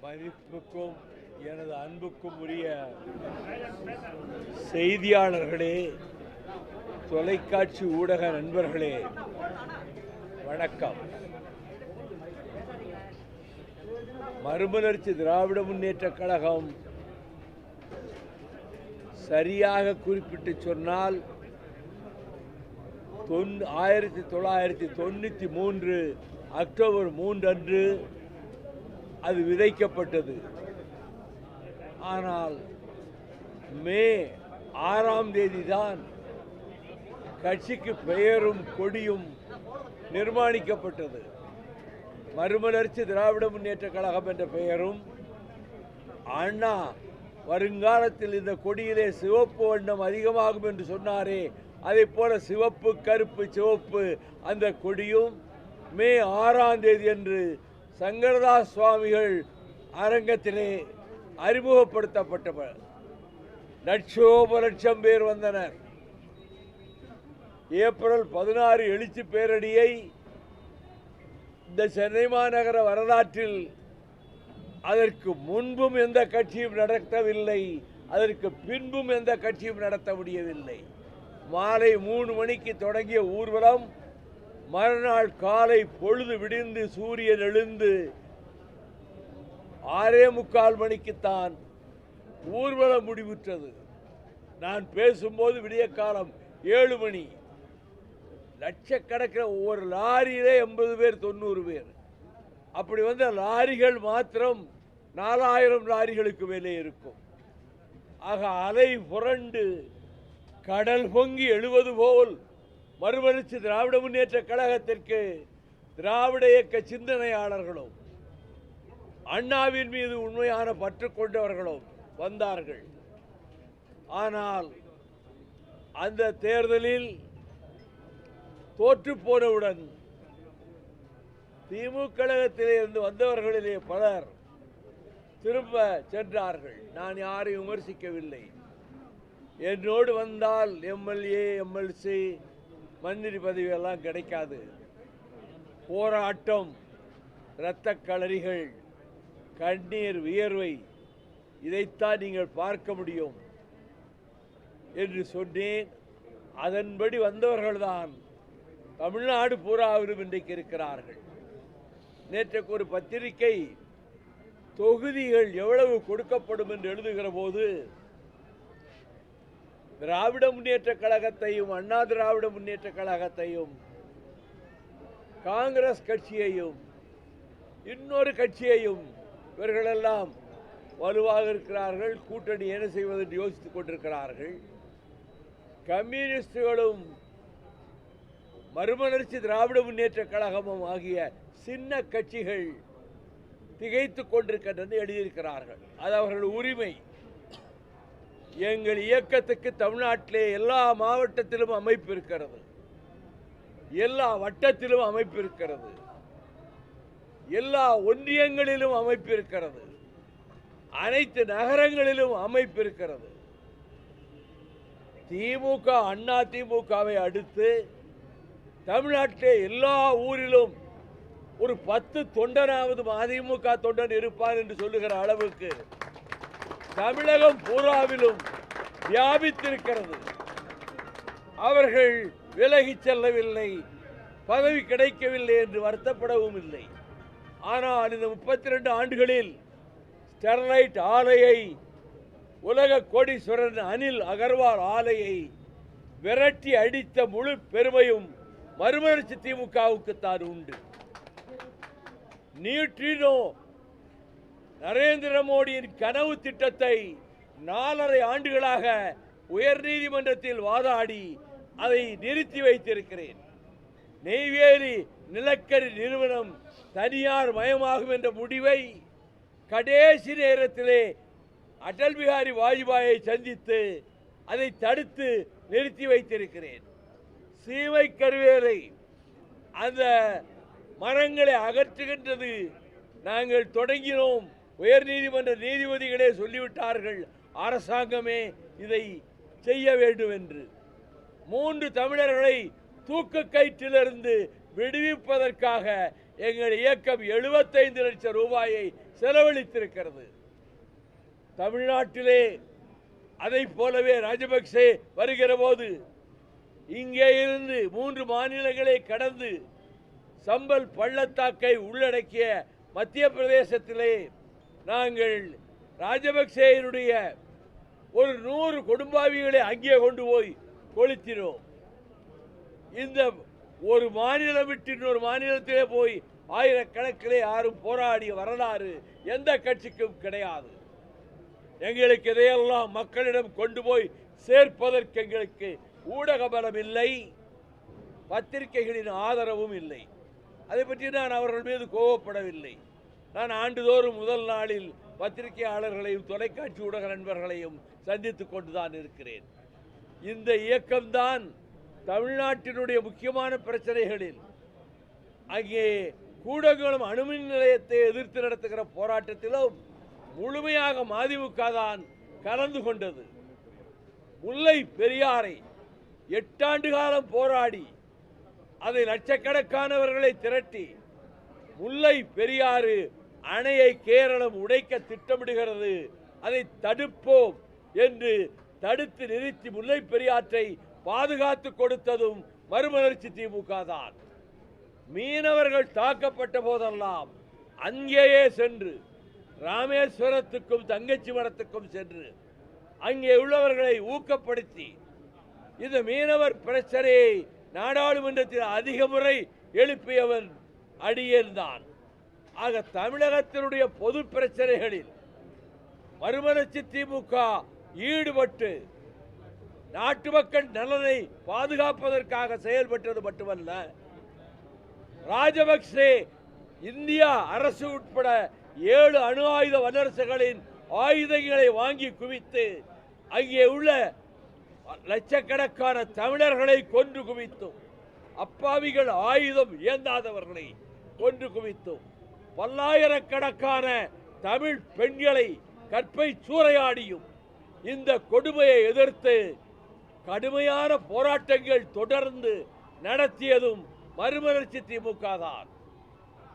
மதிப்புக்கும் எனது அன்புக்கும் உரிய செய்தியாளர்களே, தொலைக்காட்சி ஊடக நண்பர்களே, வணக்கம். மறுமலர்ச்சி திராவிட முன்னேற்றக் கழகம் சரியாக குறிப்பிட்டு சொன்னால் 1993 அக்டோபர் 3 அன்று அது விதைக்கப்பட்டது. ஆனால் மே 6ஆம் தேதி தான் கட்சிக்கு பெயரும் கொடியும் நிர்மாணிக்கப்பட்டது. மறுமலர்ச்சி திராவிட முன்னேற்ற கழகம் என்ற பெயரும், அண்ணா வருங்காலத்தில் இந்த கொடியிலே சிவப்பு வண்ணம் அதிகமாகும் என்று சொன்னாரே, அதை போல சிவப்பு, கருப்பு, சிவப்பு அந்த கொடியும் மே 6ஆம் தேதி அன்று சங்கரதாஸ் சுவாமிகள் அரங்கத்திலே அறிமுகப்படுத்தப்பட்டவர். லட்சோபலட்சம் பேர் வந்தனர். ஏப்ரல் 16 எழுச்சி பேரணியை இந்த சென்னை மாநகர வரலாற்றில் அதற்கு முன்பும் எந்த கட்சியும் நடத்தவில்லை, அதற்கு பின்பும் எந்த கட்சியும் நடத்த முடியவில்லை. மாலை 3 மணிக்கு தொடங்கிய ஊர்வலம் மறுநாள் காலை பொழுது விடிந்து சூரியன் எழுந்து 6:45 மணிக்குத்தான் ஊர்வலம் முடிவுற்றது. நான் பேசும்போது விடிய காலம் 7 மணி. லட்சக்கணக்கில் ஒவ்வொரு லாரியிலே 80 பேர் 90 பேர் அப்படி வந்த லாரிகள் மாத்திரம் 4000 லாரிகளுக்கு மேலே இருக்கும். ஆக அலை புரண்டு கடல் பொங்கி எழுவது போல் மறுமலர்ச்சி திராவிட முன்னேற்ற கழகத்திற்கு திராவிட இயக்க சிந்தனையாளர்களும் அண்ணாவின் மீது உண்மையான பற்று கொண்டவர்களும் வந்தார்கள். ஆனால் அந்த தேர்தலில் தோற்று போனவுடன் திமுக கழகத்திலே இருந்து வந்தவர்களிலே பலர் திரும்ப சென்றார்கள். நான் யாரையும் விமர்சிக்கவில்லை. என்னோடு வந்தால் எம்எல்ஏ, எம்எல்சி, மந்திரி பதவி எல்லாம் கிடைக்காது. போராட்டம், இரத்த களரிகள், கண்ணீர், வியர்வை, இதைத்தான் நீங்கள் பார்க்க முடியும் என்று சொன்னேன். அதன்படி வந்தவர்கள்தான் தமிழ்நாடு பூராவிலும் இன்றைக்கு இருக்கிறார்கள். நேற்றைக்கு ஒரு பத்திரிகை தொகுதிகள் எவ்வளவு கொடுக்கப்படும் என்று எழுதுகிற போது திராவிட முன்னேற்ற கழகத்தையும், அண்ணா திராவிட முன்னேற்ற கழகத்தையும், காங்கிரஸ் கட்சியையும், இன்னொரு கட்சியையும், இவர்களெல்லாம் வலுவாக இருக்கிறார்கள், கூட்டணி என்ன செய்வது என்று யோசித்துக் கொண்டிருக்கிறார்கள். கம்யூனிஸ்டுகளும் மறுமலர்ச்சி திராவிட முன்னேற்ற கழகமும் ஆகிய சின்ன கட்சிகள் திகைத்துக் கொண்டிருக்கின்றன எழுதியிருக்கிறார்கள். அது அவர்கள் உரிமை. எங்கள் இயக்கத்துக்கு தமிழ்நாட்டிலே எல்லா மாவட்டத்திலும் அமைப்பு இருக்கிறது, எல்லா வட்டத்திலும் அமைப்பு இருக்கிறது, எல்லா ஒன்றியங்களிலும் அமைப்பு இருக்கிறது, அனைத்து நகரங்களிலும் அமைப்பு இருக்கிறது. திமுக, அண்ணா திமுகவை அடுத்து தமிழ்நாட்டிலே எல்லா ஊரிலும் ஒரு 10 தொண்டனாவது அதிமுக தொண்டன் இருப்பார் என்று சொல்லுகிற அளவுக்கு தமிழகம் பூராவிலும் வியாபித்திருக்கிறது. அவர்கள் விலகி செல்லவில்லை, பதவி கிடைக்கவில்லை என்று வருத்தப்படவும் இல்லை. ஆனால் இந்த 32 ஆண்டுகளில் ஸ்டெர்லைட் ஆலையை, உலக கோடீஸ்வரன் அனில் அகர்வால் ஆலையை விரட்டி அடித்த முழு பெருமையும் மறுமலர்ச்சி திமுகவுக்குத்தான் உண்டு. நியூட்ரினோ நரேந்திர மோடியின் கனவு திட்டத்தை 4.5 ஆண்டுகளாக உயர்நீதிமன்றத்தில் வாதாடி அதை நிறுத்தி வைத்திருக்கிறேன். நெய்வேலி நிலக்கரி நிறுவனம் தனியார் மயமாகும் என்ற முடிவை கடைசி நேரத்திலே அடல் பிஹாரி வாஜ்பாயை சந்தித்து அதை தடுத்து நிறுத்தி வைத்திருக்கிறேன். சீமை கருவேலை அந்த மரங்களை அகற்றுகின்றது நாங்கள் தொடங்கினோம். உயர்நீதிமன்ற நீதிபதிகளே சொல்லிவிட்டார்கள், அரசாங்கமே இதை செய்ய வேண்டும் என்று. 3 தமிழர்களை தூக்கு கயிற்றிலிருந்து விடுவிப்பதற்காக எங்கள் இயக்கம் 75 லட்சம் ரூபாயை செலவழித்திருக்கிறது. தமிழ்நாட்டிலே அதை போலவே ராஜபக்சே வருகிற போது இங்கே இருந்து 3 மாநிலங்களை கடந்து சம்பல் பள்ளத்தாக்கை உள்ளடக்கிய மத்திய பிரதேசத்திலே நாங்கள் ராஜபக்சேயினுடைய ஒரு 100 கொடும்பாவிகளை அங்கே கொண்டு போய் கொளுத்தினோம். இந்த ஒரு மாநிலம் விட்டு இன்னொரு மாநிலத்திலே போய் ஆயிரக்கணக்கிலே யாரும் போராடிய வரலாறு எந்த கட்சிக்கும் கிடையாது. எங்களுக்கு இதையெல்லாம் மக்களிடம் கொண்டு போய் சேர்ப்பதற்கு எங்களுக்கு ஊடக பலம் இல்லை, பத்திரிகைகளின் ஆதரவும் இல்லை. அதை பற்றி நான் அவர்கள் மீது கோபப்படவில்லை. நான் ஆண்டுதோறும் முதல் நாளில் பத்திரிகையாளர்களையும் தொலைக்காட்சி ஊடக நண்பர்களையும் சந்தித்துக் கொண்டுதான் இருக்கிறேன். இந்த இயக்கம்தான் தமிழ்நாட்டினுடைய முக்கியமான பிரச்சனைகளில் அங்கே கூடங்குளம் அணுமின் நிலையத்தை எதிர்த்து நடத்துகிற போராட்டத்திலும் முழுமையாக மதிமுக தான் கலந்து கொண்டது. முல்லை பெரியாரை 8 ஆண்டு காலம் போராடி அதை லட்சக்கணக்கானவர்களை திரட்டி முல்லை பெரியாறு அணையை கேரளம் உடைக்க திட்டமிடுகிறது, அதை தடுப்போம் என்று தடுத்து நிறுத்தி முல்லை பெரியாற்றை பாதுகாத்து கொடுத்ததும் மறுமலர்ச்சி திமுக தான். மீனவர்கள் தாக்கப்பட்ட போதெல்லாம் அங்கேயே சென்று ராமேஸ்வரத்துக்கும் தங்கச்சி மரத்துக்கும் சென்று அங்கே உள்ளவர்களை ஊக்கப்படுத்தி இந்த மீனவர் பிரச்சனையை நாடாளுமன்றத்தில் அதிக முறை எழுப்பியவன் அடியேன் தான். ஆக தமிழகத்தினுடைய பொது பிரச்சனைகளில் மறுமலர்ச்சி திமுக ஈடுபட்டு நாட்டு மக்கள் நலனை பாதுகாப்பதற்காக செயல்பட்டது மட்டுமல்ல, ராஜபக்சே இந்தியா அரசு உட்பட 7 அணு ஆயுத வல்லரசுகளின் ஆயுதங்களை வாங்கி குவித்து அங்கே உள்ள லட்சக்கணக்கான தமிழர்களை கொன்று குவித்தும், அப்பாவிகள் ஆயுதம் ஏந்தாதவர்களை கொன்று குவித்தும், பல்லாயிரக்கணக்கான தமிழ் பெண்களை கற்பை சூறையாடியும் இந்த கொடுமையை எதிர்த்து கடுமையான போராட்டங்கள் தொடர்ந்து நடத்தியதும் மறுமலர்ச்சி திமுக தான்.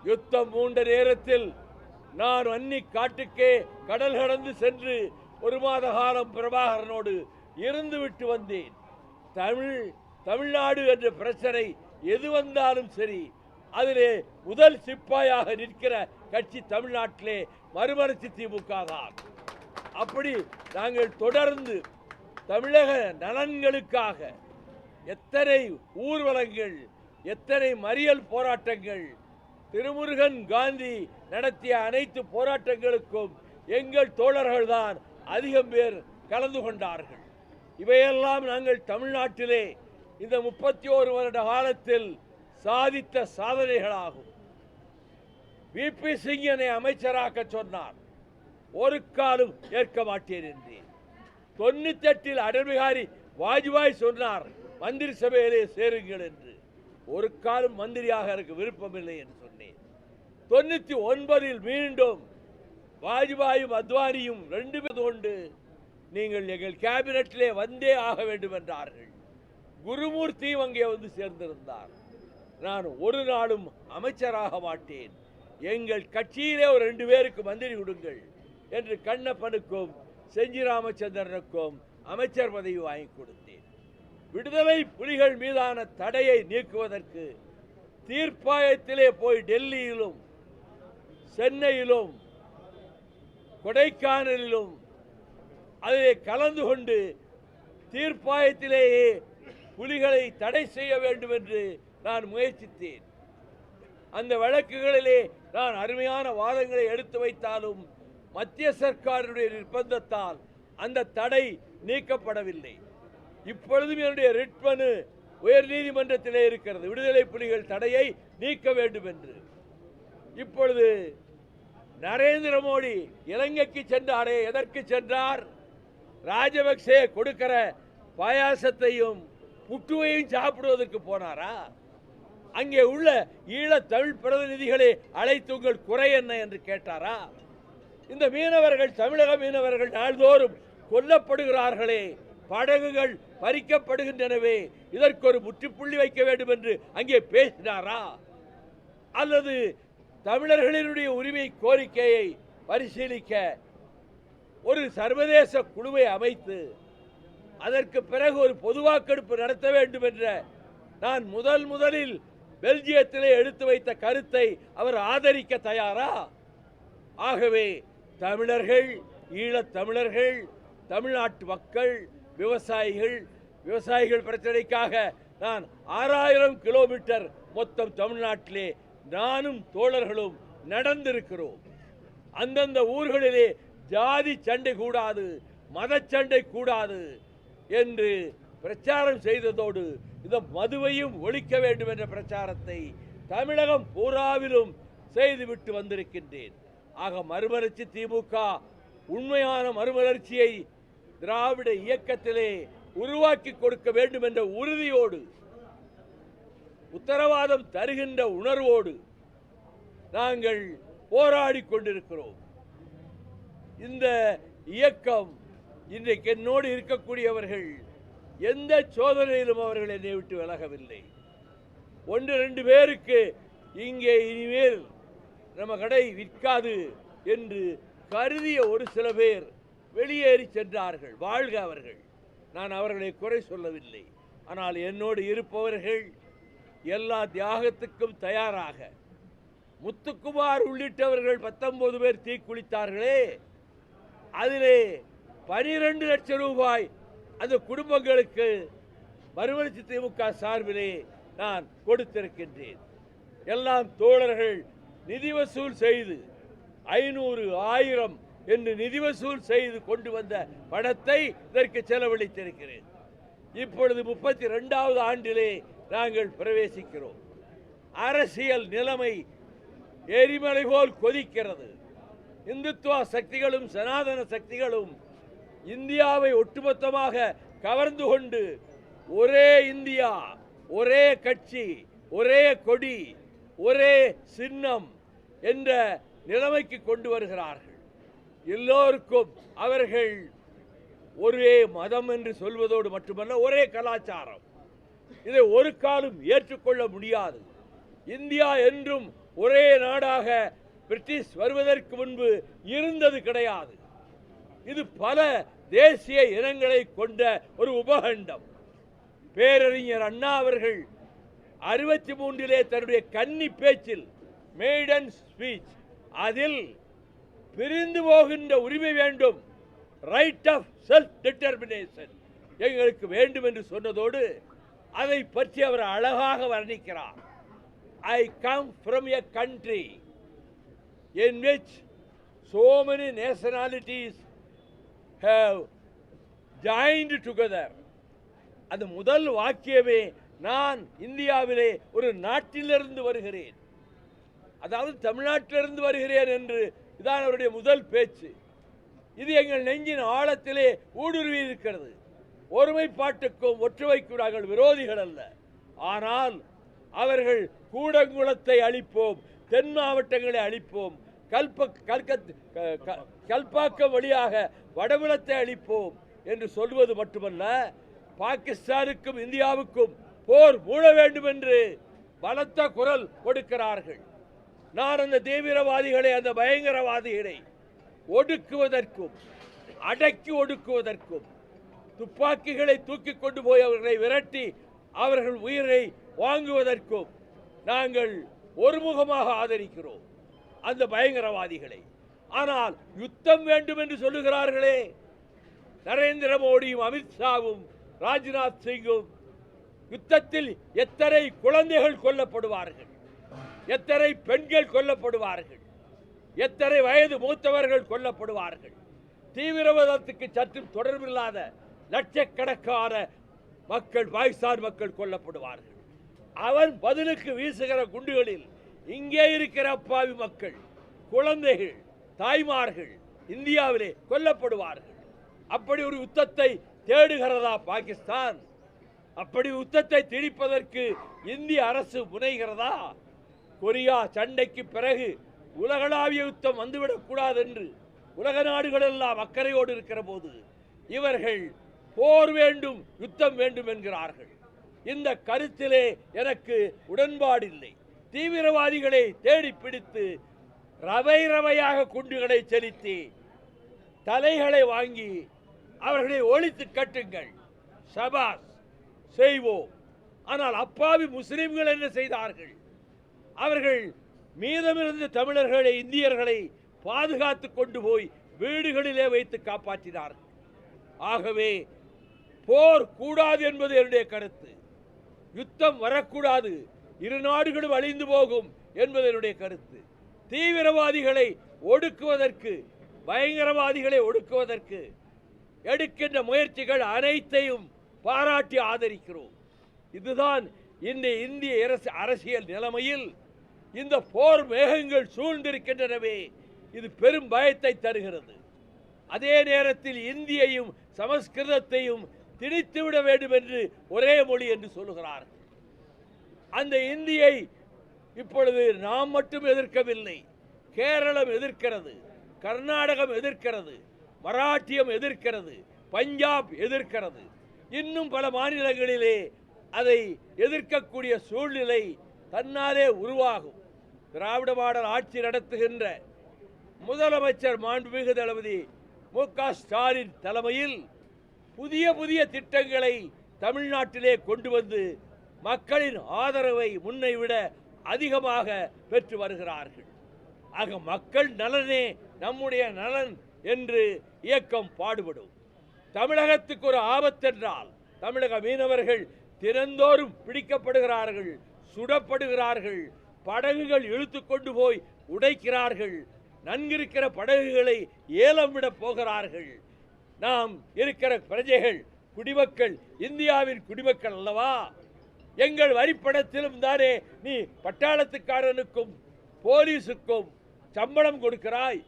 யுத்தம் மூண்ட நேரத்தில் நான் அன்னி காட்டுக்கே கடல் கடந்து சென்று 1 மாத காலம் பிரபாகரனோடு இருந்துவிட்டு வந்தேன். தமிழ்நாடு என்ற பிரச்சனை எது வந்தாலும் சரி, அதிலே முதல் சிப்பாயாக நிற்கிற கட்சி தமிழ்நாட்டிலே மறுமலர்ச்சி திமுக தான். அப்படி நாங்கள் தொடர்ந்து தமிழக நலன்களுக்காக எத்தனை ஊர்வலங்கள், எத்தனை மறியல் போராட்டங்கள், திருமுருகன் காந்தி நடத்திய அனைத்து போராட்டங்களுக்கும் எங்கள் தோழர்கள் தான் அதிகம் பேர் கலந்து கொண்டார்கள். இவையெல்லாம் நாங்கள் தமிழ்நாட்டிலே இந்த 31 வருட காலத்தில் சாதித்த சாதனைகளாகும். விபி சிங் என்னை அமைச்சராக்க சொன்னார். ஒரு காலம் ஏற்க மாட்டேன் என்றேன். 98 அடல் பிகாரி வாஜ்பாய் சொன்னார் மந்திரி சபையிலே சேருங்கள் என்று. ஒரு காலம் மந்திரியாக எனக்கு விருப்பமில்லை என்று சொன்னேன். 99 மீண்டும் வாஜ்பாயும் அத்வானியும் 2 பேர் கொண்டு நீங்கள் எங்கள் கேபினட்டிலே வந்தே ஆக வேண்டும் என்றார்கள். குருமூர்த்தியும் அங்கே வந்து சேர்ந்திருந்தார். நான் ஒரு நாளும் அமைச்சராக மாட்டேன், எங்கள் கட்சியிலே ஒரு 2 பேருக்கு மந்திரி கொடுங்கள் என்று கண்ணப்பனுக்கும் செஞ்சி ராமச்சந்திரனுக்கும் அமைச்சர் பதவி வாங்கி கொடுத்தேன். விடுதலை புலிகள் மீதான தடையை நீக்குவதற்கு தீர்ப்பாயத்திலே போய் டெல்லியிலும் சென்னையிலும் கொடைக்கானலிலும் அதிலே கலந்து கொண்டு தீர்ப்பாயத்திலேயே புலிகளை தடை செய்ய வேண்டும் என்று நான் முயற்சித்தேன். அந்த வழக்குகளிலே நான் அருமையான வாதங்களை எடுத்து வைத்தாலும் மத்திய சர்க்காருடைய நிர்பந்தத்தால் அந்த தடை நீக்கப்படவில்லை. இப்பொழுதும் என்னுடைய ரிட் மனு உயர் நீதிமன்றத்திலே இருக்கிறது, விடுதலை புலிகள் தடையை நீக்க வேண்டும் என்று. இப்பொழுது நரேந்திர மோடி இலங்கைக்கு சென்றாரே, எதற்கு சென்றார்? ராஜபக்சே கொடுக்கிற பாயாசத்தையும் புட்டுவையும் சாப்பிடுவதற்கு போனாரா? அங்கே உள்ள ஈழத் தமிழ் பிரதிநிதிகளை அழைத்து உங்கள் குறை என்ன என்று கேட்டாரா? இந்த மீனவர்கள், தமிழக மீனவர்கள் நாள்தோறும் கொல்லப்படுகிறார்களே, படகுகள் பறிக்கப்படுகின்றனவே, இதற்கு ஒரு முற்றுப்புள்ளி வைக்க வேண்டும் என்று அங்கே பேசினாரா? அல்லது தமிழர்களினுடைய உரிமை கோரிக்கையை பரிசீலிக்க ஒரு சர்வதேச குழுவை அமைத்து அதற்கு பிறகு ஒரு பொது வாக்கெடுப்பு நடத்த வேண்டும் என்ற நான் முதலில் பெல்ஜியத்திலே எடுத்து வைத்த கருத்தை அவர் ஆதரிக்க தயாரா? ஆகவே தமிழர்கள், ஈழத் தமிழர்கள், தமிழ்நாட்டு மக்கள், விவசாயிகள் பிரச்சனைக்காக நான் 6000 கிலோமீட்டர் மொத்தம் தமிழ்நாட்டிலே நானும் தோழர்களும் நடந்திருக்கிறோம். அந்தந்த ஊர்களிலே ஜாதி சண்டை கூடாது, மதச்சண்டை கூடாது என்று பிரச்சாரம் செய்ததோடு இந்த மதுவையும் ஒழிக்க வேண்டும் என்ற பிரச்சாரத்தை தமிழகம் பூராவிலும் செய்துவிட்டு வந்திருக்கின்றேன். ஆக மறுமலர்ச்சி திமுக உண்மையான மறுமலர்ச்சியை திராவிட இயக்கத்திலே உருவாக்கி கொடுக்க வேண்டும் என்ற உறுதியோடு, உத்தரவாதம் தருகின்ற உணர்வோடு நாங்கள் போராடி கொண்டிருக்கிறோம். இந்த இயக்கம் இன்றைக்கு என்னோடு இருக்கக்கூடியவர்கள் எந்த சோதனையிலும் அவர்கள் என்னை விட்டு விலகவில்லை. 1-2 பேருக்கு இங்கே இனிமேல் நம்ம கடை விற்காது என்று கருதிய ஒரு சில பேர் வெளியேறி சென்றார்கள். வாழ்க அவர்கள். நான் அவர்களை குறை சொல்லவில்லை. ஆனால் என்னோடு இருப்பவர்கள் எல்லா தியாகத்துக்கும் தயாராக, முத்துக்குமார் உள்ளிட்டவர்கள் 19 பேர் தீக்குளித்தார்களே, அதிலே 12 லட்சம் ரூபாய் அந்த குடும்பங்களுக்கு மறுமலர்ச்சி திமுக சார்பிலே நான் கொடுத்திருக்கின்றேன். எல்லாம் தோழர்கள் நிதி வசூல் செய்து 500, 1000 என்று நிதி வசூல் செய்து கொண்டு வந்த பணத்தை இதற்கு செலவழித்திருக்கிறேன். இப்பொழுது 32வது ஆண்டிலே நாங்கள் பிரவேசிக்கிறோம். அரசியல் நிலைமை எரிமலை போல் கொதிக்கிறது. இந்துத்துவ சக்திகளும் சனாதன சக்திகளும் இந்தியாவை ஒட்டுமொத்தமாக கவர்ந்து கொண்டு ஒரே இந்தியா, ஒரே கட்சி, ஒரே கொடி, ஒரே சின்னம் என்ற நிலைமைக்கு கொண்டு வருகிறார்கள். எல்லோருக்கும் அவர்கள் ஒரே மதம் என்று சொல்வதோடு மட்டுமல்ல, ஒரே கலாச்சாரம். இதை ஒரு காலம் ஏற்றுக்கொள்ள முடியாது. இந்தியா என்றும் ஒரே நாடாக பிரிட்டிஷ் வருவதற்கு முன்பு இருந்தது கிடையாது. இது பல தேசிய இனங்களை கொண்ட ஒரு உபகண்டம். பேரறிஞர் அண்ணா அவர்கள் 63 தன்னுடைய கன்னி பேச்சில், மேடன் ஸ்பீச், அதில் பிரிந்து போகின்ற உரிமை வேண்டும், ரைட் ஆஃப் செல்ஃப் டிட்டர்மினேஷன் எங்களுக்கு வேண்டும் என்று சொன்னதோடு அதை பற்றி அவர் அழகாக வர்ணிக்கிறார். I come from a country in which so many nationalities have joined together. அந்த முதல் வாக்கியமே, நான் இந்தியாவிலே ஒரு நாட்டிலிருந்து வருகிறேன், அதாவது தமிழ்நாட்டிலிருந்து வருகிறேன் என்று இதான் அவருடைய முதல் பேச்சு. இது எங்கள் நெஞ்சின் ஆழத்திலே ஊடுருவி இருக்கிறது. ஒருமைப்பாட்டுக்கும் ஒற்றுமைக்கும் நாங்கள் விரோதிகள் அல்ல. ஆனால் அவர்கள் கூடங்குளத்தை அழிப்போம், தென் மாவட்டங்களை அழிப்போம், கல்பாக்கம் வழியாக வடபுலத்தை அழிப்போம் என்று சொல்வது மட்டுமல்ல, பாகிஸ்தானுக்கும் இந்தியாவுக்கும் போர் மூட வேண்டும் என்று பலத்த குரல் கொடுக்கிறார்கள். நான் அந்த தீவிரவாதிகளை, அந்த பயங்கரவாதிகளை ஒடுக்குவதற்கும் அடக்கி ஒடுக்குவதற்கும், துப்பாக்கிகளை தூக்கி கொண்டு போய் அவர்களை விரட்டி அவர்கள் உயிரை வாங்குவதற்கும் நாங்கள் ஒருமுகமாக ஆதரிக்கிறோம் அந்த பயங்கரவாதிகளை. ஆனால் யுத்தம் வேண்டும் என்று சொல்லுகிறார்களே, நரேந்திர மோடியும் அமித்ஷாவும் ராஜ்நாத் சிங்கும், யுத்தத்தில் எத்தனை குழந்தைகள் கொல்லப்படுவார்கள், எத்தனை பெண்கள் கொல்லப்படுவார்கள், எத்தனை வயது மூத்தவர்கள் கொல்லப்படுவார்கள், தீவிரவாதத்துக்கு சற்றும் தொடர்பில்லாத லட்சக்கணக்கான மக்கள், பாகிஸ்தான் மக்கள் கொல்லப்படுவார்கள். அவன் பதிலுக்கு வீசுகிற குண்டுகளில் இங்கே இருக்கிற அப்பாவி மக்கள், குழந்தைகள், தாய்மார்கள் இந்தியாவிலே கொல்லப்படுவார்கள். அப்படி ஒரு யுத்தத்தை தேடுகிறதா பாகிஸ்தான்? அப்படி யுத்தத்தை திணிப்பதற்கு இந்திய அரசு முனைகிறதா? கொரியா சண்டைக்கு பிறகு உலகளாவிய யுத்தம் வந்துவிடக்கூடாது என்று உலக நாடுகள் எல்லாம் அக்கறையோடு இருக்கிற போது இவர்கள் போர் வேண்டும், யுத்தம் வேண்டும் என்கிறார்கள். இந்த கருத்திலே எனக்கு உடன்பாடில்லை. தீவிரவாதிகளை தேடி பிடித்து ரவை ரவையாக குண்டுகளை செலுத்தி தலைகளை வாங்கி அவர்களை ஒழித்து கட்டுங்கள். சபாஸ், செய்வோம். ஆனால் அப்பாவி முஸ்லிம்கள் என்ன செய்தார்கள்? அவர்கள் மீதமிருந்த தமிழர்களை, இந்தியர்களை பாதுகாத்து கொண்டு போய் வீடுகளிலே வைத்து காப்பாற்றினார்கள். ஆகவே போர் கூடாது என்பது என்னுடைய கருத்து. யுத்தம் வரக்கூடாது, இரு நாடுகளும் அழிந்து போகும் என்பது என்னுடைய கருத்து. தீவிரவாதிகளை ஒடுக்குவதற்கு, பயங்கரவாதிகளை ஒடுக்குவதற்கு எடுக்கின்ற முயற்சிகள் அனைத்தையும் பாராட்டி ஆதரிக்கிறோம். இதுதான் இந்திய அரசியல் நிலைமையில் இந்த போர் மேகங்கள் சூழ்ந்திருக்கின்றனவே, இது பெரும் பயத்தை தருகிறது. அதே நேரத்தில் இந்தியையும் சமஸ்கிருதத்தையும் திணித்துவிட வேண்டும் என்று ஒரே மொழி என்று சொல்லுகிறார்கள். அந்த இந்தியை இப்பொழுது நாம் மட்டும் எதிர்க்கவில்லை, கேரளம் எதிர்க்கிறது, கர்நாடகம் எதிர்க்கிறது, மராட்டியம் எதிர்க்கிறது, பஞ்சாப் எதிர்க்கிறது. இன்னும் பல மாநிலங்களிலே அதை எதிர்க்கக்கூடிய சூழ்நிலை தன்னாலே உருவாகும். திராவிட மாடல் ஆட்சி நடத்துகின்ற முதலமைச்சர் மாண்புமிகு தளபதி மு.க. ஸ்டாலின் தலைமையில் புதிய புதிய திட்டங்களை தமிழ்நாட்டிலே கொண்டு வந்து மக்களின் ஆதரவை முன்னை விட அதிகமாக பெற்று வருகிறார்கள். ஆக மக்கள் நலனே நம்முடைய நலன் என்று இயக்கம் பாடுபடும். தமிழகத்துக்கு ஒரு ஆபத்தென்றால் தமிழக மீனவர்கள் தினந்தோறும் பிடிக்கப்படுகிறார்கள், சுடப்படுகிறார்கள், படகுகள் இழுத்து கொண்டு போய் உடைக்கிறார்கள், நன்கிருக்கிற படகுகளை ஏலம் விட போகிறார்கள். நாம் இருக்கிற பிரஜைகள், குடிமக்கள் இந்தியாவின் குடிமக்கள் அல்லவா? எங்கள் வரிப்பணத்திலும் தானே நீ பட்டாளத்துக்காரனுக்கும் போலீஸுக்கும் சம்பளம் கொடுக்கிறாய்,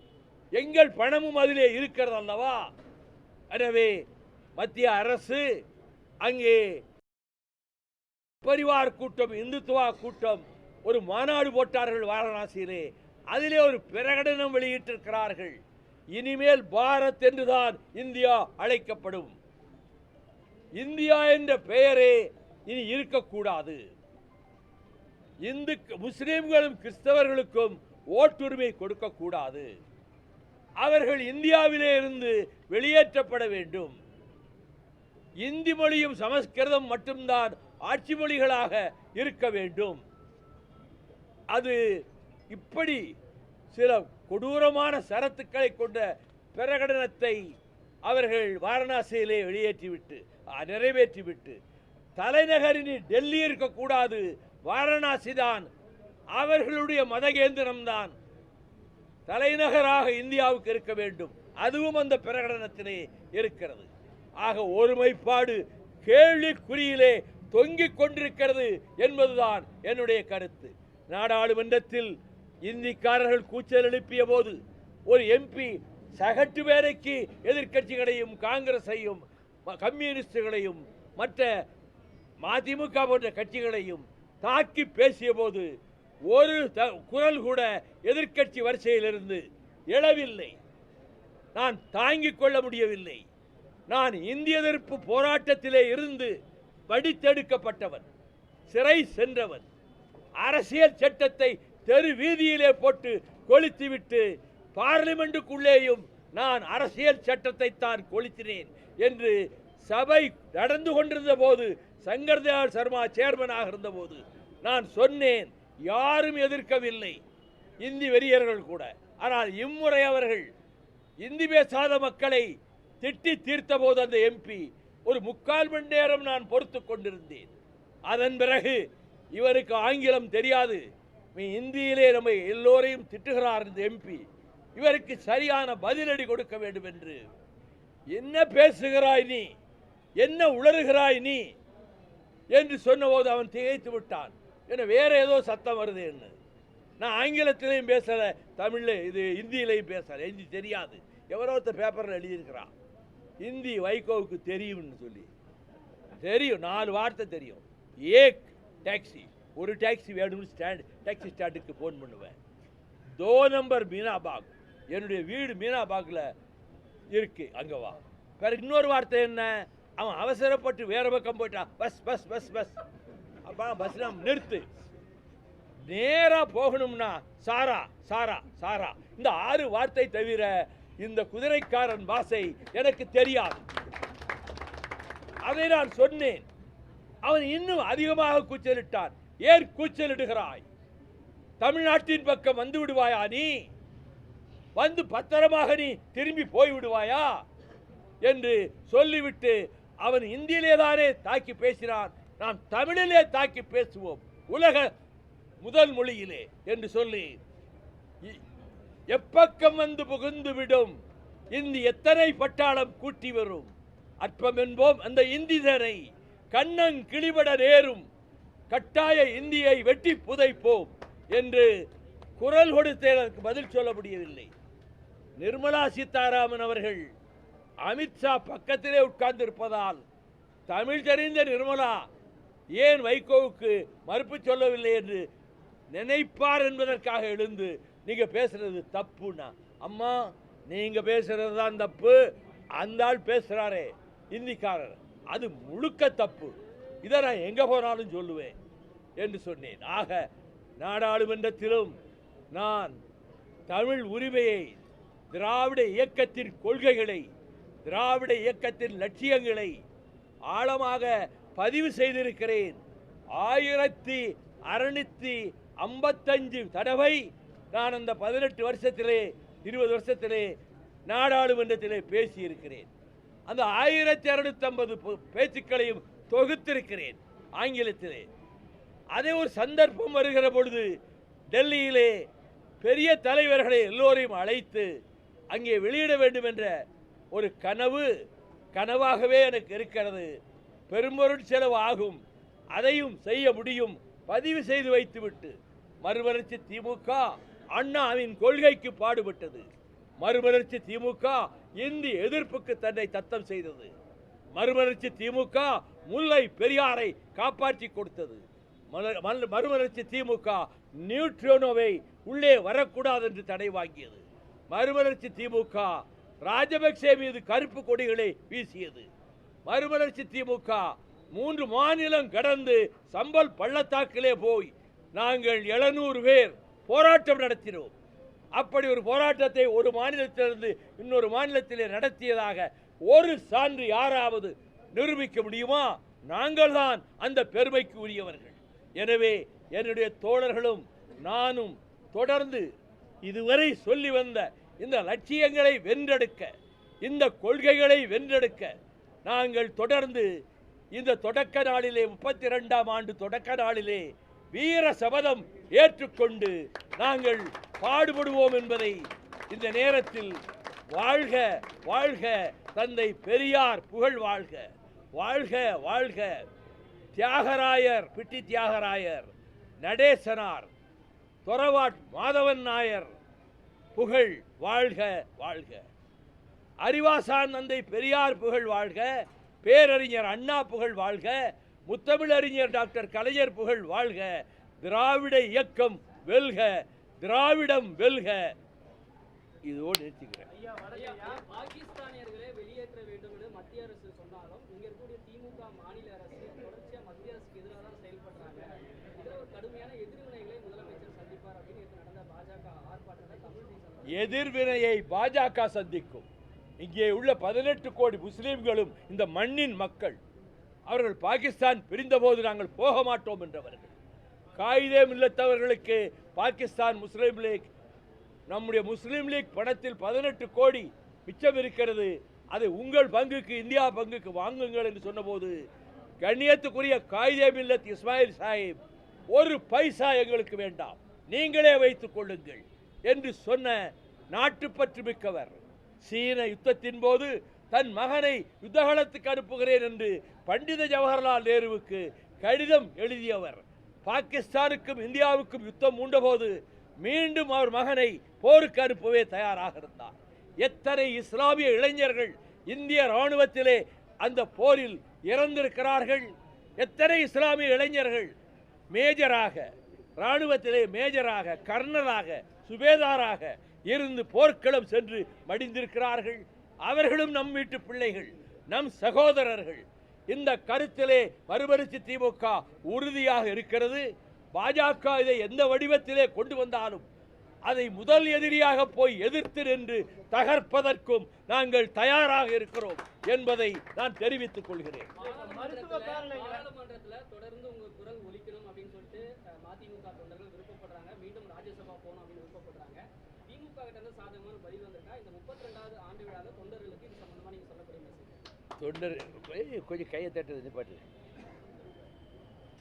எங்கள் பணமும் அதிலே இருக்கிறது அல்லவா? எனவே மத்திய அரசு அங்கே பரிவார் கூட்டம், இந்துத்துவா கூட்டம் ஒரு மாநாடு போட்டார்கள் வாரணாசியிலே. அதிலே ஒரு பிரகடனம் வெளியிட்டிருக்கிறார்கள். இனிமேல் பாரத் என்றுதான் இந்தியா அழைக்கப்படும். இந்தியா என்ற பெயரே இனி இருக்கக்கூடாது. முஸ்லிம்களும் கிறிஸ்தவர்களுக்கும் ஓட்டுரிமை கொடுக்கக்கூடாது. அவர்கள் இந்தியாவிலே இருந்து வெளியேற்றப்பட வேண்டும். இந்தி மொழியும் சமஸ்கிருதம் மட்டும்தான் ஆட்சி மொழிகளாக இருக்க வேண்டும். அது இப்படி சில கொடூரமான சரத்துக்களை கொண்ட பிரகடனத்தை அவர்கள் வாரணாசியிலே நிறைவேற்றிவிட்டு தலைநகரின் டெல்லி இருக்கக்கூடாது, வாரணாசி தான் அவர்களுடைய மதகேந்திரம்தான் தலைநகராக இந்தியாவுக்கு இருக்க வேண்டும். அதுவும் அந்த பிரகடனத்திலே இருக்கிறது. ஆக ஒருமைப்பாடு கேள்விக்குறியிலே தொங்கிக் கொண்டிருக்கிறது என்பதுதான் என்னுடைய கருத்து. நாடாளுமன்றத்தில் இந்திக்காரர்கள் கூச்சல் எழுப்பிய போது ஒரு எம்பி சகட்டு வேலைக்கு எதிர்க்கட்சிகளையும் காங்கிரஸையும் கம்யூனிஸ்டுகளையும் மற்ற மதிமுக போன்ற கட்சிகளையும் தாக்கி பேசிய போது ஒரு குரல் கூட எதிர்க்கட்சி வரிசையிலிருந்து எழவில்லை. நான் தாங்கிக் கொள்ள முடியவில்லை. நான் இந்திய எதிர்ப்பு போராட்டத்திலே இருந்து வடித்தெடுக்கப்பட்டவன், சிறை சென்றவன், அரசியல் சட்டத்தை தெரு வீதியிலே போட்டு கொளுத்திவிட்டு பார்லிமெண்ட்டுக்குள்ளேயும் நான் அரசியல் சட்டத்தை தான் கொளுத்தினேன் என்று சபை நடந்து கொண்டிருந்த போது, சங்கர் தயாள் சர்மா சேர்மனாக இருந்த போது நான் சொன்னேன். யாரும் எதிர்க்கவில்லை, இந்தி வெறியர்கள் கூட. ஆனால் இம்முறை அவர்கள் இந்தி பேசாத மக்களை திட்டி தீர்த்த போது அந்த எம்பி ஒரு 3/4 மணி நேரம் நான் பொறுத்து கொண்டிருந்தேன். அதன் பிறகு இவருக்கு ஆங்கிலம் தெரியாது, இந்தியிலே நம்ம எல்லோரையும் திட்டுகிறார் இந்த எம்பி, இவருக்கு சரியான பதிலடி கொடுக்க வேண்டும் என்று. என்ன பேசுகிறாய் நீ, என்ன உளறுகிறாய் நீ என்று சொன்னபோது அவன் திகைத்து விட்டான். என்ன வேற ஏதோ சத்தம் வருது என்ன. நான் ஆங்கிலத்திலையும் பேசல, தமிழ்ல இது இந்தியிலையும் பேசல, ஹிந்தி தெரியாது. எவரோ பேப்பரில் எழுதியிருக்கிறான் ஹிந்தி வைகோவுக்கு தெரியும்னு சொல்லி. தெரியும், 4 வார்த்தை தெரியும். ஏக் டாக்ஸி, ஒரு டாக்ஸி வேணும்னு டாக்ஸி ஸ்டாண்டுக்கு ஃபோன் பண்ணுவேன். 2 நம்பர் மீனாபாக், என்னுடைய வீடு மீனாபாக்கில் இருக்கு, அங்கே வா. பிறகு இன்னொரு வார்த்தை என்ன, அவன் அவசரப்பட்டு வேற பக்கம் போயிட்டான், பஸ் பஸ் பஸ் பஸ். அப்போ பஸ்லாம் நிறுத்து, நேரா போகணும்னா சாரா சாரா சாரா இந்த 6 வார்த்தை தவிர இந்த குதிரைக்காரன் பாஷை எனக்கு தெரியாது. அதை நான் சொன்னேன். அவன் இன்னும் அதிகமாக கூச்சலிட்டான். ஏன் கூச்சலிடுகிறாய்? தமிழ்நாட்டின் பக்கம் வந்து விடுவாயா? நீ வந்து பத்திரமாக நீ திரும்பி போய் விடுவாயா என்று சொல்லிவிட்டு அவன் இந்தியிலே தானே தாக்கி பேசினான். நாம் தமிழிலே தாக்கி பேசுவோம், உலக முதல் மொழியிலே என்று சொல்லி எப்பக்கம் வந்து புகுந்து விடும் இந்தி எத்தனை பட்டாளம் கூட்டி வரும் அற்பம் என்போம் அந்த இந்திதனை கண்ணன் கிளிபட நேரும் கட்டாய இந்தியை வெட்டி புதைப்போம் என்று குரல் கொடுத்ததற்கு பதில் சொல்ல முடியவில்லை. நிர்மலா சீதாராமன் அவர்கள் அமித்ஷா பக்கத்திலே உட்கார்ந்து இருப்பதால் தமிழ் தெரிந்த நிர்மலா ஏன் வைகோவுக்கு மறுப்பு சொல்லவில்லை என்று நினைப்பார் என்பதற்காக எழுந்து நீங்க பேசுறது தப்புனா, அம்மா நீங்க பேசுறது தான் தப்பு, அந்த ஆள் பேசுறாரே இந்திக்காரர் அது முழுக்க தப்பு, இதை நான் எங்க போனாலும் சொல்லுவேன் என்று சொன்னேன். ஆக நாடாளுமன்றத்திலும் நான் தமிழ் உரிமையை, திராவிட இயக்கத்தின் கொள்கைகளை, திராவிட இயக்கத்தின் லட்சியங்களை ஆழமாக பதிவு செய்திருக்கிறேன். 1655 தடவை நான் அந்த 18 வருஷத்திலே 20 வருஷத்திலே நாடாளுமன்றத்திலே பேசியிருக்கிறேன். அந்த 1250 பேச்சுக்களையும் தொகுத்திருக்கிறேன் ஆங்கிலத்திலே. அதே ஒரு சந்தர்ப்பம் வருகிற பொழுது டெல்லியிலே பெரிய தலைவர்களை எல்லோரையும் அழைத்து அங்கே வெளியிட வேண்டும் என்ற ஒரு கனவாகவே எனக்கு இருக்கிறது. பெரும்பொருள் செலவு ஆகும், அதையும் செய்ய முடியும், பதிவு செய்து வைத்துவிட்டு மறுமலர்ச்சி திமுக அண்ணாவின் கொள்கைக்கு பாடுபட்டது. மறுமலர்ச்சி திமுக இந்தி எதிர்ப்புக்கு தன்னை தத்தம் செய்தது. மறுமலர்ச்சி திமுக முல்லை பெரியாரை காப்பாற்றி கொடுத்தது. மறுமலர்ச்சி திமுக நியூட்ரினோவை உள்ளே வரக்கூடாது என்று தடை வாங்கியது. மறுமலர்ச்சி திமுக ராஜபக்சே மீது கருப்பு கொடிகளை வீசியது. மறுமலர்ச்சி திமுக 3 மாநிலம் கடந்து சம்பல் பள்ளத்தாக்கிலே போய் நாங்கள் 700 பேர் போராட்டம் நடத்தினோம். அப்படி ஒரு போராட்டத்தை ஒரு மாநிலத்திலிருந்து இன்னொரு மாநிலத்திலே நடத்தியதாக ஒரு சான்று யாராவது நிரூபிக்க முடியுமா? நாங்கள் தான் அந்த பெருமைக்கு உரியவர்கள். எனவே என்னுடைய தோழர்களும் நானும் தொடர்ந்து இதுவரை சொல்லி வந்த இந்த லட்சியங்களை வென்றெடுக்க, இந்த கொள்கைகளை வென்றெடுக்க நாங்கள் தொடர்ந்து இந்த தொடக்க நாளிலே 32ஆம் ஆண்டு தொடக்க நாளிலே வீர சபதம் ஏற்றுக்கொண்டு நாங்கள் பாடுபடுவோம் என்பதை இந்த நேரத்தில் வாழ்க வாழ்க தந்தை பெரியார் புகழ் வாழ்க, வாழ்க வாழ்க தியாகராயர், பிட்டி தியாகராயர், நடேசனார், தொரவாட் மாதவன் நாயர் புகழ் வாழ்க வாழ்க, அறிவாசான் தந்தை பெரியார் புகழ் வாழ்க, பேரறிஞர் அண்ணா புகழ் வாழ்க, முத்தமிழறிஞர் டாக்டர் கலைஞர் புகழ் வாழ்க, திராவிட இயக்கம் வெல்க, திராவிடம் வெல்க. இதோடு நிறுத்திக்கிறேன். பாகிஸ்தானியர்களை வெளியேற்ற வேண்டும் என்று மத்திய அரசு சொன்னாலும் இங்க இருக்கக்கூடிய திமுக மாநில அரசு தொடர்ச்சியா மத்திய அரசுக்கு எதிராக தான் செயல்படுறாங்க. இதுல ஒரு கடுமையான எதிர்வினைகளை முதலமைச்சர் சந்திப்பார் அப்படின்னு நடந்த பாஜக ஆர்ப்பாட்டத்தில் தமிழ் எதிர்வினையை பாஜக சந்திக்கும். இங்கே உள்ள 18 கோடி முஸ்லீம்களும் இந்த மண்ணின் மக்கள். அவர்கள் பாகிஸ்தான் பிரிந்தபோது நாங்கள் போக மாட்டோம் என்றவர்கள். காயிதே மில்லத்தவர்களுக்கு பாகிஸ்தான் முஸ்லீம் லீக், நம்முடைய முஸ்லீம் லீக் பணத்தில் 18 கோடி மிச்சம் இருக்கிறது, அது உங்கள் பங்குக்கு, இந்தியா பங்குக்கு வாங்குங்கள் என்று சொன்னபோது கண்ணியத்துக்குரிய காயிதே மில்லத் இஸ்மாயில் சாஹிப் ஒரு பைசா எங்களுக்கு வேண்டாம், நீங்களே வைத்துக் கொள்ளுங்கள் என்று சொன்ன நாட்டுப்பற்று மிக்கவர். சீன யுத்தத்தின் போது தன் மகனை யுத்தகலத்துக்கு அனுப்புகிறேன் என்று பண்டித ஜவஹர்லால் நேருவுக்கு கடிதம் எழுதியவர். பாகிஸ்தானுக்கும் இந்தியாவுக்கும் யுத்தம் மூண்டபோது மீண்டும் அவர் மகனை போருக்கு அனுப்பவே தயாராக இருந்தார். எத்தனை இஸ்லாமிய இளைஞர்கள் இந்திய இராணுவத்திலே அந்த போரில் இறந்திருக்கிறார்கள். எத்தனை இஸ்லாமிய இளைஞர்கள் மேஜராக, இராணுவத்திலே மேஜராக, கர்னலாக, சுபேதாராக இருந்து போர்க்களம் சென்று மடிந்திருக்கிறார்கள். அவர்களும் நம் வீட்டு பிள்ளைகள், நம் சகோதரர்கள். இந்த கருத்திலே மறுமலர்ச்சி திமுக உறுதியாக இருக்கிறது. பாஜக இதை எந்த வடிவத்திலே கொண்டு வந்தாலும் அதை முதல் எதிரியாக போய் எதிர்த்து நின்று தகர்ப்பதற்கும் நாங்கள் தயாராக இருக்கிறோம் என்பதை நான் தெரிவித்துக் கொள்கிறேன். பாராளுமன்றத்துல தொடர்ந்து உங்க குரல் ஒலிக்கணும் அப்படின்னு சொல்லிட்டு மதிமுக தொண்டர்கள் விருப்பப்படுறாங்க. மீண்டும் ராஜ்யசபா போகணும் அப்படின்னு விருப்பப்படுறாங்க. திமுக கிட்ட இருந்து சாதகமான பதில் வந்திருக்கா? இந்த 32வது ஆண்டு விழால தொண்டர்களுக்கு இது சம்பந்தமா நீங்க சொல்லக்கூடிய மெசேஜ்? தொண்டர் கொஞ்சம் கையை தட்டுறது நிப்பாட்டு.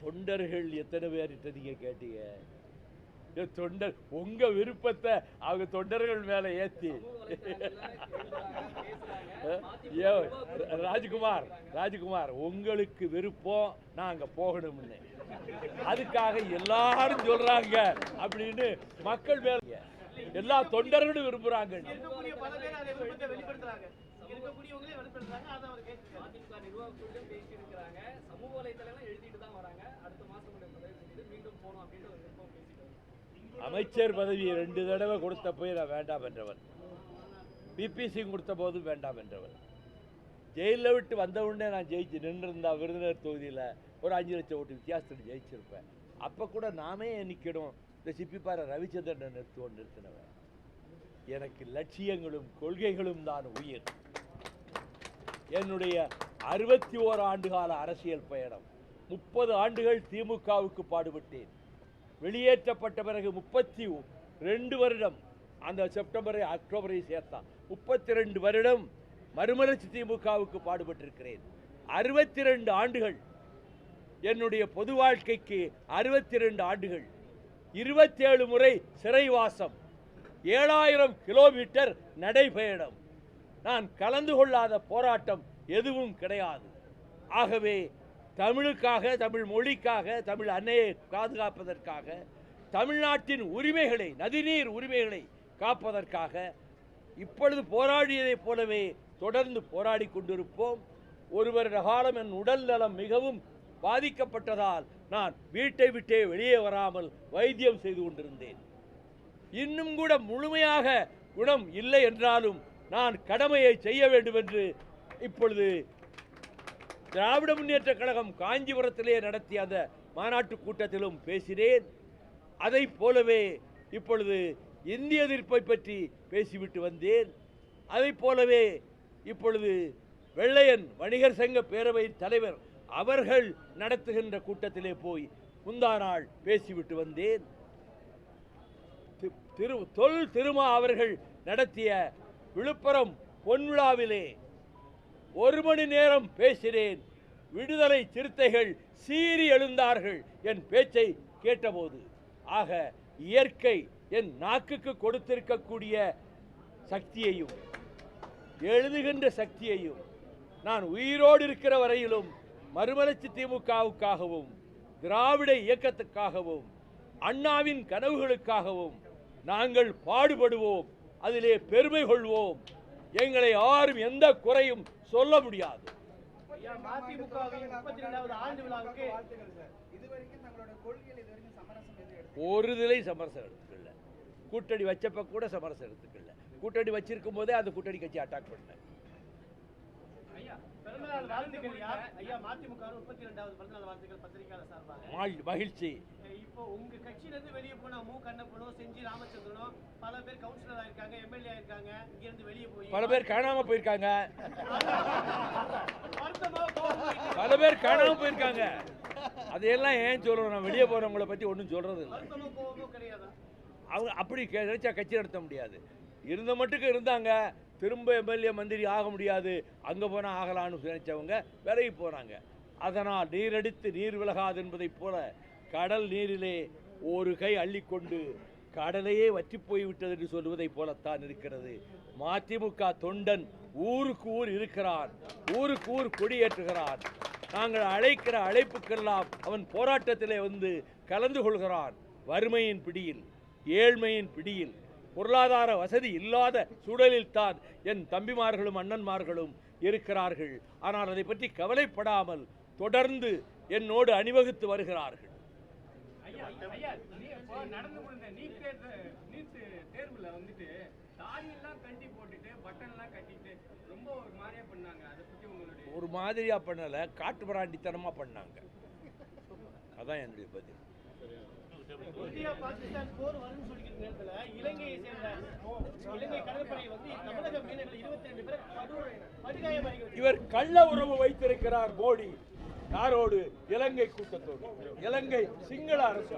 தொண்டர்கள் எத்தனை பேர்கிட்ட நீங்க கேட்டீங்க? தொண்டர் உங்க விருப்பத்தை அவங்க தொண்டர்கள் மேல ஏத்தி ராஜ்குமார் உங்களுக்கு விருப்பம் நாங்க போகணும்னு அதுக்காக எல்லாரும் சொல்றாங்க அப்படின்னு மக்கள் மேல எல்லா தொண்டர்களும் விரும்புறாங்க. சமூக வலைதளம் எழுதிட்டு தான் வராங்க. அடுத்த மாசம் மீண்டும் போகணும் அப்படின்னு அமைச்சர் பதவி 2 தடவை கொடுத்த போய் நான் வேண்டாம் என்றவன். பிபிசி கொடுத்த போதும் வேண்டாம் என்றவன். ஜெயிலில் விட்டு வந்த உடனே நான் ஜெயிச்சு நின்றிருந்தா விருதுநகர் தொகுதியில் ஒரு 5 லட்சம் ஓட்டு வித்தியாசத்தில் ஜெயிச்சிருப்பேன். அப்போ கூட நாமே நிற்கணும். இந்த சிப்பிப்பாறை ரவிச்சந்திரன் நிறுத்தினவன். எனக்கு லட்சியங்களும் கொள்கைகளும் தான் உயிர். என்னுடைய 61 ஆண்டுகால அரசியல் பயணம், 30 ஆண்டுகள் திமுகவுக்கு பாடுபட்டேன். வெளியேற்றப்பட்ட பிறகு 32 வருடம், அந்த செப்டம்பரை அக்டோபரை சேர்த்தா 32 வருடம் மறுமலர்ச்சி திமுகவுக்கு பாடுபட்டிருக்கிறேன். 62 ஆண்டுகள் என்னுடைய பொது வாழ்க்கைக்கு 62 ஆண்டுகள், 27 முறை சிறைவாசம், 7000 கிலோமீட்டர் நடைபயணம். நான் கலந்து கொள்ளாத போராட்டம் எதுவும் கிடையாது. ஆகவே தமிழுக்காக, தமிழ் மொழிக்காக, தமிழ் அன்னையை பாதுகாப்பதற்காக, தமிழ்நாட்டின் உரிமைகளை, நதிநீர் உரிமைகளை காப்பதற்காக இப்பொழுது போராடியதைப் போலவே தொடர்ந்து போராடி கொண்டிருப்போம். ஒரு வருட காலம் என் உடல் நலம் மிகவும் பாதிக்கப்பட்டதால் நான் வீட்டை விட்டே வெளியே வராமல் வைத்தியம் செய்து கொண்டிருந்தேன். இன்னும் கூட முழுமையாக குணம் இல்லை என்றாலும் நான் கடமையை செய்ய வேண்டும் என்று இப்பொழுது திராவிட முன்னேற்ற கழகம் காஞ்சிபுரத்திலே நடத்திய அந்த மாநாட்டு கூட்டத்திலும் பேசினேன். அதை போலவே இப்பொழுது இந்திய எதிர்ப்பை பற்றி பேசிவிட்டு வந்தேன். அதை போலவே இப்பொழுது வெள்ளையன் வணிகர் சங்க பேரவையின் தலைவர் அவர்கள் நடத்துகின்ற கூட்டத்திலே போய் முந்தா நாள் பேசிவிட்டு வந்தேன். தொல் திருமா அவர்கள் நடத்திய விழுப்புரம் பொன்விழாவிலே 1 மணி நேரம் பேசினேன். விடுதலை சிறுத்தைகள் சீறி எழுந்தார்கள் என் பேச்சை கேட்டபோது. ஆக இயற்கை என் நாக்குக்கு கொடுத்திருக்கக்கூடிய சக்தியையும் எழுதுகின்ற சக்தியையும் நான் உயிரோடு இருக்கிற வரையிலும் மறுமலர்ச்சி திமுகவுக்காகவும் திராவிட இயக்கத்துக்காகவும் அண்ணாவின் கனவுகளுக்காகவும் நாங்கள் பாடுபடுவோம். அதிலே பெருமை கொள்வோம். எங்களை யாரும் எந்த குறையும் சொல்ல முடியாது. ஒரு திலை சமரசம் எடுத்துக்கல. கூட்டணி வச்சப்ப கூட சமரசம் எடுத்துக்கல. கூட்டணி வச்சிருக்கும் போதே அந்த கூட்டணி கட்சி அட்டாக் பண்ண. மகிழ்ச்சி. இப்போ உங்க கட்சியில இருந்து வெளியே போன மு கண்ணப்பனோ செஞ்சி ராமச்சந்திரனோ பல பேர் கவுன்சிலர் ஆயிருக்காங்க, எம்எல்ஏ ஆயிருக்காங்க. இங்க இருந்து வெளியே போய் பல பேர் காணாம போயிருக்காங்க. பல பேர் காணாம போயிருக்காங்க. அதையெல்லாம் ஏன் சொல்றோம்? நான் வெளியே போறவங்களை பத்தி ஒன்றும் சொல்றது இல்லை. அவங்க அப்படி நினைச்சா கட்சி நடத்த முடியாது. இருந்த மட்டுக்கு இருந்தாங்க. திரும்ப எம்எல்ஏ மந்திரி ஆக முடியாது, அங்கே போனால் ஆகலான்னு நினைச்சவங்க விலகி போனாங்க. அதனால் நீரடித்து நீர் விலகாது என்பதைப் போல கடல் நீரிலே ஒரு கை அள்ளிக்கொண்டு கடலையே வற்றி போய்விட்டது என்று சொல்வதைப் போலத்தான் இருக்கிறது. மதிமுக தொண்டன் ஊருக்கு ஊர் இருக்கிறான், ஊருக்கு ஊர் கொடியேற்றுகிறான். நாங்கள் அழைக்கிற அழைப்புக்கெல்லாம் அவன் போராட்டத்திலே வந்து கலந்து கொள்கிறான். வறுமையின் பிடியில், ஏழ்மையின் பிடியில், பொருளாதார வசதி இல்லாத சூழலில் தான் என் தம்பிமார்களும் அண்ணன்மார்களும் இருக்கிறார்கள். ஆனால் அதை பற்றி கவலைப்படாமல் தொடர்ந்து என்னோடு அணிவகுத்து வருகிறார்கள். நடந்து முடிந்த நீட் தேர்வுல வந்துட்டு தாடியெல்லாம் கட்டி போட்டுட்டு பட்டன்லாம் கட்டிட்டு ரொம்ப ஒரு மாதிரியா பண்ணாங்க. அதை பத்தி உங்களுடைய ஒரு மாதிரியா பண்ணல, காட்டு பிராண்டித்தனமா பண்ணாங்க. அதான் என்னுடைய பதில். இந்தியா பாகிஸ்தான் போர் வரும்னு சொல்லிக்கிற நேரத்துல இலங்கையை சேர்ந்த இலங்கை கடற்படை வந்து தமிழக மீனவர்கள் 22 பேர் படுகாயமாகி இவர் கள்ள உறவு வைத்திருக்கிறார் மோடி யாரோடு? இலங்கை கூட்டத்தோடு, இலங்கை சிங்கள அரசு.